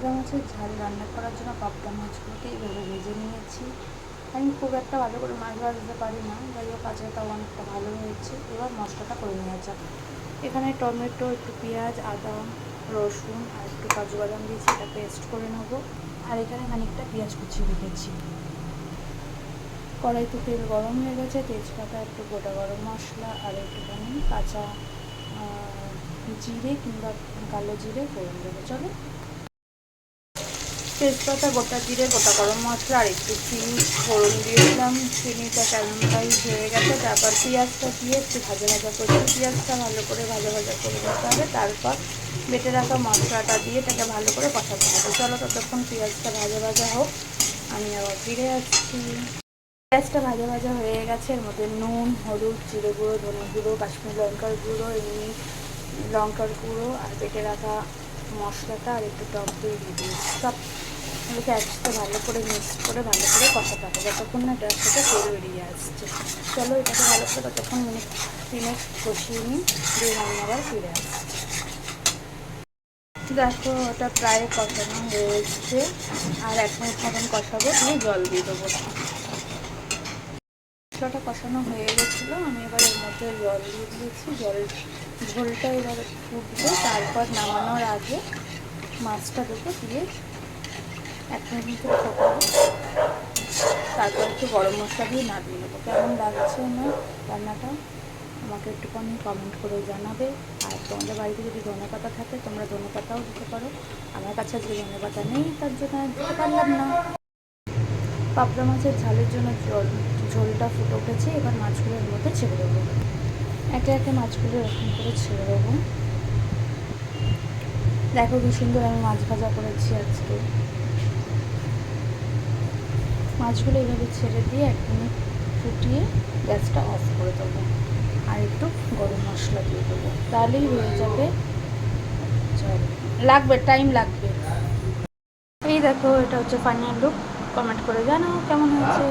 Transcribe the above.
পাবদা মাছের ঝাল রান্না করার জন্য পাবদা মাছগুলোকে এইভাবে ভেজে নিয়েছি। আমি খুব একটা ভালো করে মাছ ভাজতে পারি না, যাই হোক আজকেটাও অনেকটা ভালো হয়েছে। এবার মশলাটা করে নেওয়া যাক। এখানে টমেটো, একটু পেঁয়াজ, আদা, রসুন আর একটু কাজু বাদাম দিয়েছি, এটা পেস্ট করে নেবো। আর এখানে খানিকটা পেঁয়াজ কুচিয়ে রেখেছি। কড়াইতে তেল গরম হয়ে গেছে, তেজপাতা, একটু গোটা গরম মশলা আর একটুখানি কাঁচা জিরে কিংবা কালো জিরে ফোড়ন দেবো। চলো, তেজপাতা, গোটা জিরে, গোটা গরম মশলা আর একটু চিনি ফোড়ন দিয়ে দিলাম। চিনিটা ক্যারামেলাইজ হয়ে গেছে, তারপর পেঁয়াজটা দিয়ে একটু ভাজা ভাজা করছি। পেঁয়াজটা ভালো করে ভাজা ভাজা করে নিতে হবে, তারপর বেটে রাখা মশলাটা দিয়ে এটাকে ভালো করে কষাতে হবে। চলো, ততক্ষণ পেঁয়াজটা ভাজা ভাজা হোক, আমি আবার ফিরে আসছি। পেঁয়াজটা ভাজা ভাজা হয়ে গেছে, এর মধ্যে নুন, হলুদ, জিরে গুঁড়ো, ধনে গুঁড়ো, কাশ্মীরি লঙ্কার গুঁড়ো, এমনি লঙ্কার গুঁড়ো আর বেটে রাখা মশলাটা আর একটু টক দই দিয়ে দিয়েছি। সব এগুলোকে একসাথে ভালো করে মিক্স করে ভালো করে কষাতে হবে, যতক্ষণ না এটার সাথে তেল বেরিয়ে আসছে। চলো, এটাকে ভালো করে ততক্ষণ মিনিট কষিয়ে নিই, দিয়ে আমি আবার ফিরে আসছি। দেখো, ওটা প্রায় কষানো হয়ে এসছে, আর 1 মিনিট মতন কষাবো, দিয়ে জল দিয়ে দেবো। মশলাটা কষানো হয়ে গেছিলো, আমি এবার এর মধ্যে জল দিয়ে দিয়েছি। ঝোলটা এবার ফুটবে, তারপর নামানোর আগে মাছটা দেবো, দিয়ে 1 মিনিট ফোটাবো, তারপর একটু গরম মশলা দিয়ে নামিয়ে নেবো। কেমন লাগছে আমার রান্নাটা আমাকে একটুখানি কমেন্ট করে জানাবে। আর তোমাদের বাড়িতে যদি ধনেপাতা থাকে তোমরা ধনেপাতাও দিতে পারো, আমার কাছে আজকে ধনেপাতা নেই, তার জন্য দিতে পারলাম না। পাবদা মাছের ঝালের জন্য ঝোলটা ফুটে উঠেছে, এবার মাছগুলোর মধ্যে ছেড়ে দেবো। একে একে মাছগুলো এরকম করে ছেড়ে দেবো। দেখো কি সুন্দর আমি মাছ ভাজা করেছি আজকে। মাছগুলো এইভাবে ছেড়ে দিয়ে 1 মিনিট ফুটিয়ে গ্যাসটা অফ করে দেবো, আর একটু গরম মশলা দিয়ে দেবো, তাহলেই হয়ে যাবে। লাগবে, টাইম লাগবে। এই দেখো, এটা হচ্ছে ফাইনাল লুক। কমেন্ট করে জানাও কেমন হয়েছে।